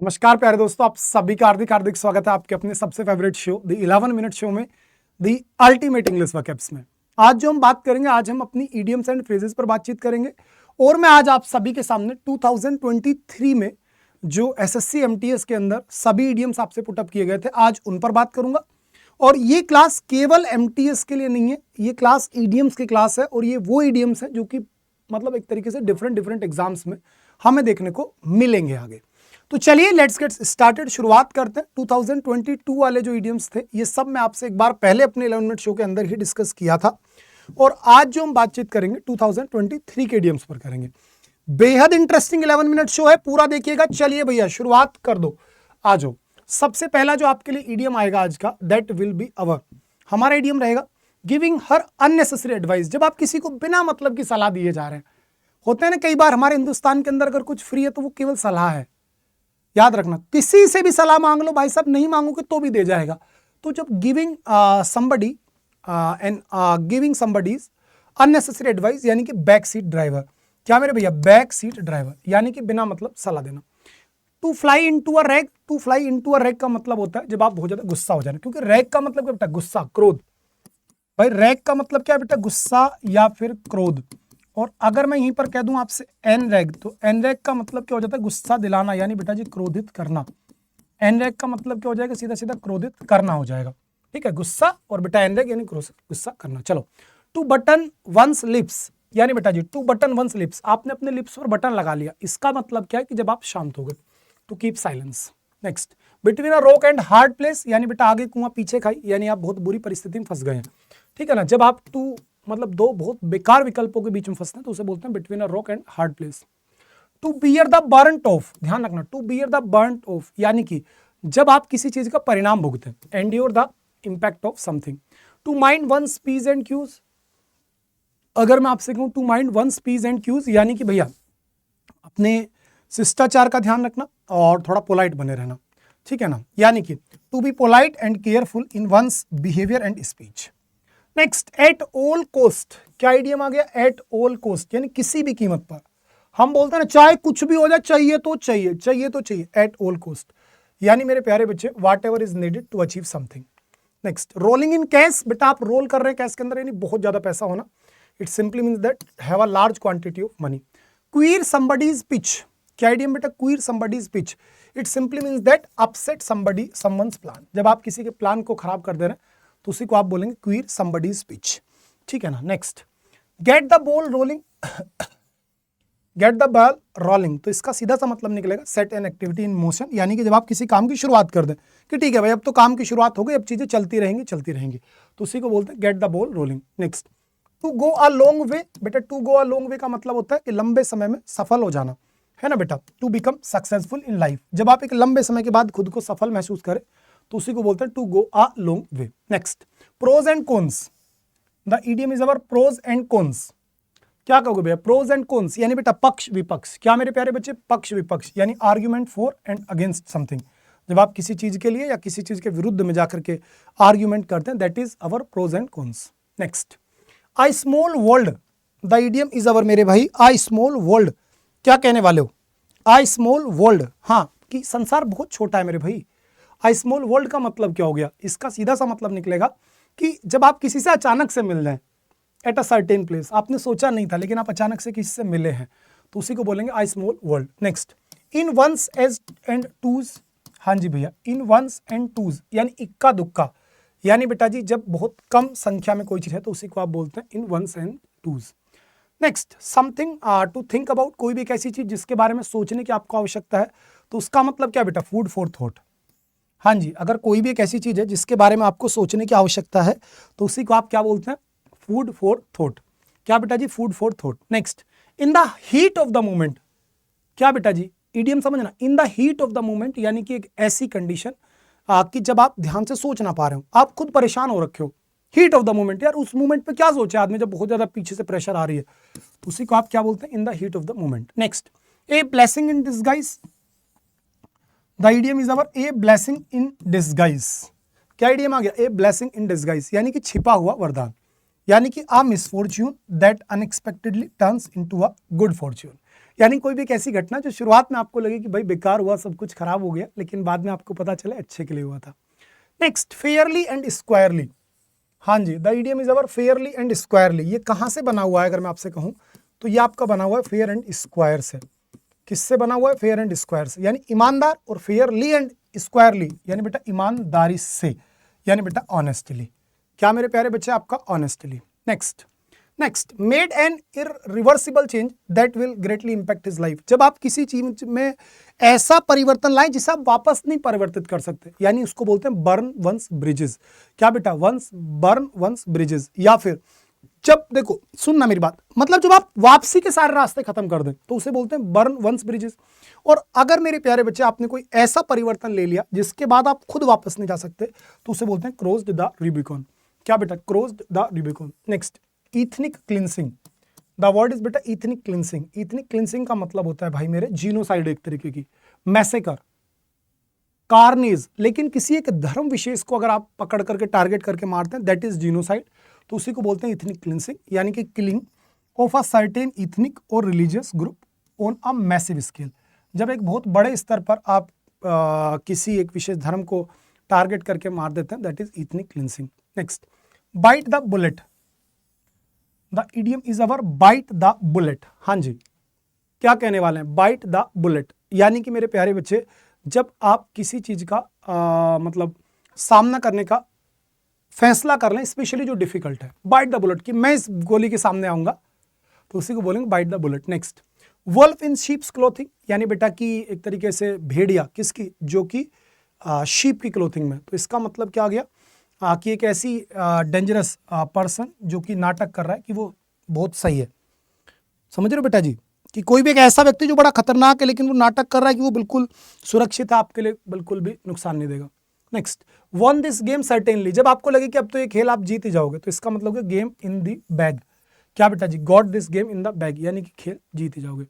नमस्कार प्यारे दोस्तों, आप सभी का हार्दिक हार्दिक स्वागत है आपके अपने सबसे favourite show the 11 minute show में, द अल्टीमेट इंग्लिश वर्कअप्स में। आज जो हम बात करेंगे, आज हम अपनी इडियम्स एंड फ्रेजेस पर बातचीत करेंगे। और मैं आज आप सभी के सामने 2023 में जो एसएससी एमटीएस के अंदर सभी इडियम्स आपसे पुटअप किए गए थे, आज उन पर बात करूंगा। और ये क्लास केवल एमटीएस के लिए नहीं है, ये क्लास इडियम्स की क्लास है। और ये वो इडियम्स है जो कि मतलब एक तरीके से डिफरेंट एग्जाम्स में हमें देखने को मिलेंगे आगे। तो चलिए लेट्स गेट स्टार्टेड, शुरुआत करते हैं। 2022 वाले जो इडियम्स थे, ये सब मैं आपसे एक बार पहले अपने 11 मिनट शो के अंदर ही डिस्कस किया था। और आज जो हम बातचीत करेंगे 2023 के इडियम्स पर करेंगे। बेहद इंटरेस्टिंग 11 मिनट शो है, पूरा देखिएगा। चलिए भैया शुरुआत कर दो, आ जाओ। सबसे पहला जो आपके लिए इडियम आएगा आज का, दैट विल बी अवर। हमारा इडियम रहेगा गिविंग हर अननेसेसरी एडवाइस। जब आप किसी को बिना मतलब की सलाह दिए जा रहे हैं, होते हैं ना कई बार हमारे हिंदुस्तान के अंदर, अगर कुछ फ्री है तो वो केवल सलाह है। याद रखना, किसी से भी सलाह मांग लो भाई साहब, नहीं मांगोगे तो भी दे जाएगा। तो जब giving somebody and giving somebody's unnecessary advice, यानी कि बैक सीट ड्राइवर। क्या मेरे भैया, बैक सीट ड्राइवर यानी कि बिना मतलब सलाह देना। To fly into a rage, to fly into a rage का मतलब होता है जब आप बहुत ज्यादा गुस्सा हो जाना, क्योंकि रैग का मतलब क्या बेटा, गुस्सा, क्रोध। भाई रैग का मतलब क्या बेटा, गुस्सा या फिर क्रोध। और अगर मैं यहीं पर कह दूं आपसे एन रैग, तो एन रैग का मतलब क्या हो जाता है, गुस्सा दिलाना, यानी बेटा जी क्रोधित करना। एन रैग का मतलब क्या हो जाएगा, सीधा सीधा क्रोधित करना हो जाएगा। ठीक है, गुस्सा और बेटा एन रैग यानी गुस्सा करना। चलो, टू बटन वंस लिप्स, यानी बेटा जी टू बटन वंस लिप्स, आपने अपने लिप्स पर बटन लगा लिया। इसका मतलब क्या है कि जब आप शांत हो गए। To keep silence. Next, between a rock and hard place, यानी बेटा आगे कुआं पीछे खाई, यानी आप बहुत बुरी परिस्थिति में फंस गए हैं। ठीक है ना, जब आप टू मतलब दो बहुत बेकार विकल्पों के बीच में फंसते हैं तो उसे बोलते हैं between a rock and hard place. To bear the brunt of, ध्यान रखना, to bear the brunt of यानी कि जब आप किसी चीज का परिणाम भुगते हैं। Endure the impact of something. To mind one's p's and q's, अगर मैं आपसे कहूं to mind one's p's and q's, यानी कि भैया अपने शिष्टाचार का ध्यान रखना और थोड़ा पोलाइट बने रहना। ठीक है ना, यानी कि to be polite and careful in one's behaviour and speech. Next, at all cost, क्या आइडियम आ गया, एट ऑल कोस्ट यानी किसी भी कीमत पर। हम बोलते हैं ना, चाहे कुछ भी हो जाए, चाहिए तो चाहिए, चाहिए तो चाहिए, एट ऑल कोस्ट। यानी मेरे प्यारे बच्चे, whatever is needed to achieve something. Next, rolling in cash, बेटा आप रोल कर रहे हैं कैश के अंदर, यानी बहुत ज्यादा पैसा होना। It simply means that have a large quantity of money. Queer somebody's pitch, क्या आइडियम बेटा, queer somebody's pitch. It simply means that upset somebody someone's plan. जब आप किसी के प्लान को खराब कर दे रहे हैं तो उसी को आप बोलेंगे क्वीर समबडीज पिच। ठीक है ना। Next, gate the ball rolling, gate the ball rolling, तो इसका सीधा सा मतलब निकलेगा set an activity in motion, यानी कि जब आप किसी काम की शुरुआत कर दें कि ठीक है भाई अब तो काम की शुरुआत हो गई, अब चीजें चलती रहेंगी चलती रहेंगी, तो उसी को बोलते हैं get the ball rolling. Next, to go a long way, बेटा टू गो अ लॉन्ग वे का मतलब होता है कि लंबे समय में सफल हो जाना, है ना बेटा। To become successful in life, जब आप एक लंबे समय के बाद खुद को सफल महसूस करें तो उसी को बोलते हैं to go a long way. Next, pros and cons, the idiom is our pros and cons. क्या कहोगे भैया, प्रोज एंड कॉन्स यानी बेटा पक्ष विपक्ष। क्या मेरे प्यारे बच्चे, पक्ष विपक्ष यानी argument for and against something. जब आप किसी चीज के लिए या किसी चीज के विरुद्ध में जाकर के आर्ग्यूमेंट करते हैं, that is our pros and cons. Next, I small world, the idiom is our मेरे भाई आई स्मॉल वर्ल्ड। क्या कहने वाले हो, आई स्मॉल वर्ल्ड, हाँ कि संसार बहुत छोटा है मेरे भाई। आई स्मॉल वर्ल्ड का मतलब क्या हो गया, इसका सीधा सा मतलब निकलेगा कि जब आप किसी से अचानक से मिल जाए एट अ सर्टेन प्लेस, आपने सोचा नहीं था लेकिन आप अचानक से किसी से मिले हैं, तो उसी को बोलेंगे I small world. Next, in one's age and twos, हाँ जी भैया, इन वंस एंड टूज यानी इक्का दुक्का, यानी बेटा जी जब बहुत कम संख्या में कोई चीज है तो उसी को आप बोलते हैं in ones and twos. Next, something to think about, कोई भी एक ऐसी चीज जिसके बारे में सोचने की आपको आवश्यकता है, तो उसका मतलब क्या बेटा, फूड फॉर थॉट। हाँ जी, अगर कोई भी एक ऐसी चीज है जिसके बारे में आपको सोचने की आवश्यकता है तो उसी को आप क्या बोलते हैं, फूड फॉर थॉट। क्या बेटा जी, food for thought. Next, in the heat of the moment, क्या बेटा जी, इडियम समझना, in the heat of the moment यानी कि एक ऐसी कंडीशन कि जब आप ध्यान से सोच ना पा रहे हो, आप खुद परेशान हो रखे हो। हीट ऑफ द मोमेंट, यार उस मोमेंट पे क्या सोचे आदमी जब बहुत ज्यादा पीछे से प्रेशर आ रही है, तो उसी को आप क्या बोलते हैं, इन the heat of the moment. Next, a blessing in disguise, the idiom is our a blessing in disguise. क्या इडियम आ गया, ए ब्लेसिंग इन डिस्गाइज यानी कि छिपा हुआ वरदान, यानी कि a misfortune that unexpectedly turns into a good fortune. यानी कोई भी एक ऐसी घटना जो शुरुआत में आपको लगे कि भाई बेकार हुआ, सब कुछ खराब हो गया, लेकिन बाद में आपको पता चले अच्छे के लिए हुआ था। Next, fairly and squarely. हाँ जी, the idiom is our fairly and squarely. ये कहाँ से बना हुआ है अगर मैं आपसे कहूँ तो ये आपका बना हुआ है फेयर एंड स्क्वायर से। किससे बना हुआ है? फेयर एंड स्क्वायर से, यानी ईमानदार, और फेयरली एंड स्क्वायरली यानी बेटा ईमानदारी से, यानी बेटा ऑनेस्टली। क्या मेरे प्यारे बच्चे? आपका honestly. Next, made an irreversible change that will greatly impact his life. जब आप किसी चीज में ऐसा परिवर्तन लाएं जिसे आप वापस नहीं परिवर्तित कर सकते, यानी उसको बोलते हैं बर्न वंस ब्रिजेस। क्या बेटा? Burn one's bridges. या फिर जब, देखो सुनना मेरी बात, मतलब जब आप वापसी के सारे रास्ते खत्म कर दें तो उसे बोलते हैं बर्न वंस ब्रिजेस। और अगर मेरे प्यारे बच्चे आपने कोई ऐसा परिवर्तन ले लिया जिसके बाद आप खुद वापस नहीं जा सकते तो उसे बोलते हैं क्रॉस्ड द रूबिकॉन। क्या बेटा? Crossed the Rubicon. Next, ethnic cleansing. The word is बेटा ईथनिक क्लिनसिंग। ईथनिक क्लिनसिंग का मतलब होता है भाई मेरे जीनोसाइड, एक तरीके की मैसेकर, कार्नेज। लेकिन किसी एक धर्म विशेष को अगर आप पकड़ करके टारगेट करके मारते हैं दैट इज जीनोसाइड, तो उसी को बोलते हैं इथनिक क्लिनसिंग, यानी कि killing of a certain ethnic और religious group on a massive scale. जब एक बहुत बड़े स्तर पर आप किसी एक विशेष धर्म को टारगेट करके मार देते हैं that is ethnic cleansing. Next, bite the bullet. The idiom is our bite the bullet. हाँ जी, क्या कहने वाले हैं? बाइट द बुलेट, यानी कि मेरे प्यारे बच्चे जब आप किसी चीज का मतलब सामना करने का फैसला कर लें, स्पेशली जो डिफिकल्ट है, बाइट द बुलेट, कि मैं इस गोली के सामने आऊंगा, तो उसी को बोलेंगे bite the bullet. Next, wolf in sheep's clothing, यानी बेटा कि एक तरीके से भेड़िया, किसकी? जो कि शीप की क्लोथिंग में। तो इसका मतलब क्या आ गया कि एक ऐसी डेंजरस पर्सन जो कि नाटक कर रहा है कि वो बहुत सही है। समझ रहे हो बेटा जी? कि कोई भी एक ऐसा व्यक्ति जो बड़ा खतरनाक है लेकिन वो नाटक कर रहा है कि वो बिल्कुल सुरक्षित है, आपके लिए बिल्कुल भी नुकसान नहीं देगा। Next, one this game certainly. जब आपको लगे कि अब तो ये खेल आप जीत ही जाओगे, तो इसका मतलब है गेम इन द बैग। क्या बेटा जी? Got this game in the bag, यानी कि खेल जीत ही जाओगे।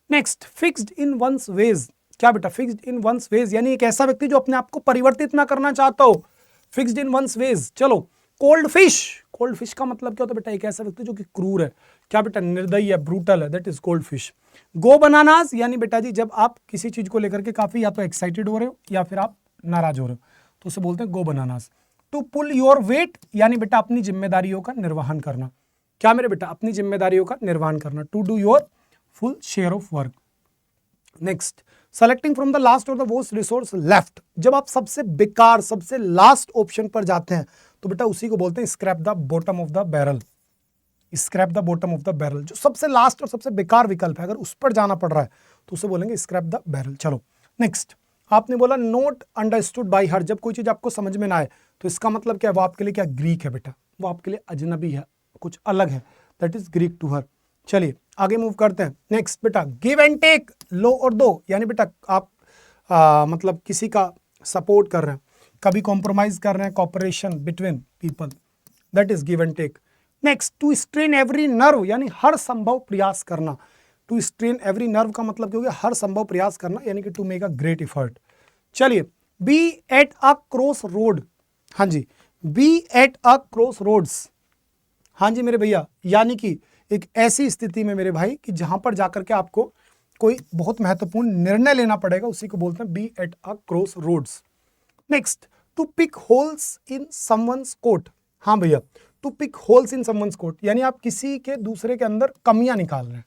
Next, fixed in one's ways. क्या बेटा? फिक्स्ड इन वंस वेज, यानी एक ऐसा व्यक्ति जो अपने आप को परिवर्तित ना करना चाहता हो, फिक्स्ड इन वंस वेज। चलो, कोल्ड फिश। कोल्ड फिश का मतलब क्या होता है बेटा? एक ऐसा व्यक्ति जो कि क्रूर है। क्या बेटा? निर्दयी है, ब्रूटल है, that is cold fish. Go bananas, यानी बेटा जी जब आप किसी चीज को लेकर के काफी या तो एक्साइटेड हो रहे हो या फिर आप नाराज हो रहे हो, तो उसे बोलते हैं go bananas. To pull your weight, यानी बेटा अपनी जिम्मेदारियों का निर्वहन करना। क्या मेरे बेटा? अपनी जिम्मेदारियों का निर्वहन करना। To do your full share of work. Next, selecting from the last और द मोस्ट रिसोर्स लेफ्ट। जब आप सबसे बेकार, सबसे लास्ट ऑप्शन पर जाते हैं तो बेटा उसी को बोलते हैं scrap the bottom of the barrel. Scrap the bottom of the barrel, जो सबसे लास्ट और सबसे बेकार विकल्प है, अगर उस पर जाना पड़ रहा है तो उसे बोलेंगे स्क्रैप द बैरल। चलो नेक्स्ट, आपने बोला नोट अंडरस्टूड बाय हर। जब कोई चीज आपको समझ में ना आए तो इसका मतलब क्या? वो आपके लिए क्या? ग्रीक है बेटा, वो आपके लिए अजनबी है, कुछ अलग है, that is Greek to her. चलिए आगे मूव करते हैं। नेक्स्ट बेटा, गिव एंड टेक, लो और दो, यानी बेटा आप मतलब किसी का सपोर्ट कर रहे हैं, कभी कॉम्प्रोमाइज कर रहे हैं, cooperation between people, that is give and take. Next, to strain every nerve, यानी हर संभव प्रयास करना। टू स्ट्रेन एवरी नर्व का मतलब क्या हो गया? हर संभव प्रयास करना, यानी कि to make a great effort. चलिए, be at a cross road. हाँ जी, be at a cross roads. हाँ जी मेरे भैया, यानी कि एक ऐसी स्थिति में मेरे भाई कि जहां पर जाकर के आपको कोई बहुत महत्वपूर्ण निर्णय लेना पड़ेगा, उसी को बोलते हैं be at a cross roads. Next, to pick holes in someone's coat. हाँ भैया, to pick holes in someone's coat, यानी आप किसी के दूसरे के अंदर कमियां निकाल रहे हैं,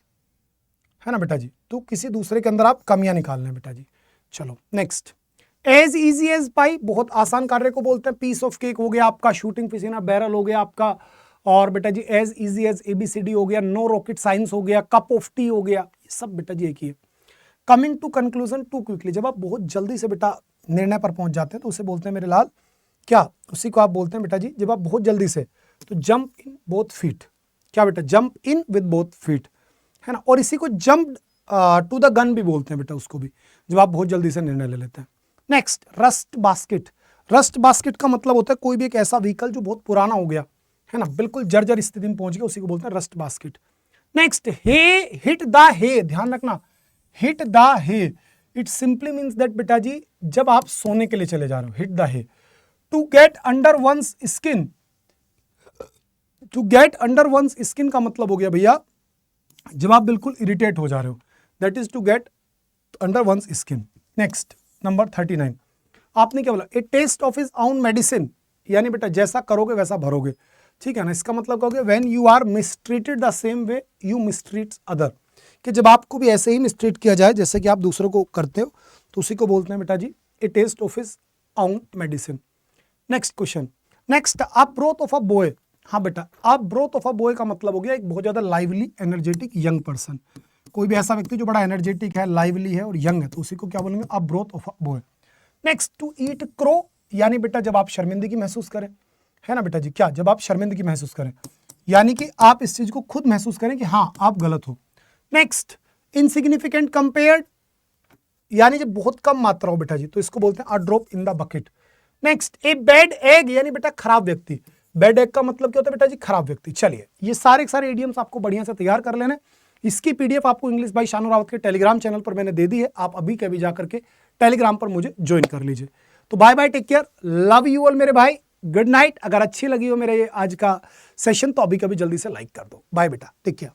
है ना बेटा जी? तो किसी दूसरे के अंदर आप कमियां निकाल रहे हैं बेटा जी। चलो नेक्स्ट, एज इजी एज पाई, बहुत आसान कार्य को बोलते हैं। पीस ऑफ केक हो गया आपका, shooting fish in a barrel हो गया आपका, और बेटा जी एज इजी एज एबीसीडी हो गया, नो रॉकेट साइंस हो गया, कप ऑफ टी हो गया, ये सब बेटा जी एक ही है। Coming to conclusion too quickly, जब आप बहुत जल्दी से बेटा निर्णय पर पहुंच जाते हैं तो उसे बोलते हैं मेरे लाल क्या? उसी को आप बोलते हैं बेटा जी जब आप बहुत जल्दी से, तो जंप इन बोथ फीट। क्या बेटा? Jump in with both feet, है ना? और इसी को जंप टू द गन भी बोलते हैं बेटा, उसको भी, जब आप बहुत जल्दी से निर्णय ले लेते हैं। Next, rust basket. Rust basket का मतलब होता है कोई भी एक ऐसा व्हीकल जो बहुत पुराना हो गया, है ना, बिल्कुल जर्जर स्थिति में पहुंच गया, उसी को बोलते हैं rust basket. Next, hay hit the hay, ध्यान रखना, hit the hay, it simply means that बेटा जी जब आप सोने के लिए चले जा रहे हो, hit the hay. To get under one's skin, to get under one's skin का मतलब हो गया भैया जब आप बिल्कुल इरिटेट हो जा रहे हो, that is to get under one's skin. Next number 39, आपने क्या बोला, a test of his own medicine, यानी बेटा जैसा करोगे वैसा भरोगे, ठीक है ना। इसका मतलब कहोगे when you are mistreated the same way you mistreat other, कि जब आपको भी ऐसे ही मिसट्रीट किया जाए जैसे कि आप दूसरों को करते हो, तो उसी को बोलते हैं बेटा जी a test of his own medicine. Next question, next up broth of a boy. हाँ बेटा, up broth of a boy का मतलब हो गया एक बहुत ज्यादा लाइवली एनर्जेटिक यंग पर्सन, कोई भी ऐसा व्यक्ति जो बड़ा एनर्जेटिक है, लाइवली है और यंग है, तो उसी को क्या बोलेंगे, a broth of a boy. Next to eat crow, यानी बेटा जब आप शर्मिंदगी महसूस करें, है ना बेटा जी, क्या जब आप शर्मिंदगी महसूस करें, यानी कि आप इस चीज को खुद महसूस करें कि हाँ आप गलत हो। नेक्स्ट इनसिग्निफिकेंट कंपेयर्ड, यानी जब बहुत कम मात्रा हो बेटा जी, तो इसको बोलते हैं a drop in the bucket. Next a bad egg, यानी बेटा खराब व्यक्ति। बैड एग का मतलब क्या होता है बेटा जी, खराब व्यक्ति। चलिए ये सारे इडियम्स आपको बढ़िया से तैयार कर लेने। इसकी पीडीएफ आपको इंग्लिश बाय शानू रावत के टेलीग्राम चैनल पर मैंने दे दी है, आप अभी के अभी जाकर के टेलीग्राम पर मुझे ज्वाइन कर लीजिए। तो bye bye, take care, love you all मेरे भाई, गुड नाइट। अगर अच्छी लगी हो मेरे आज का सेशन तो अभी कभी जल्दी से लाइक कर दो। बाय बेटा, टेक केयर।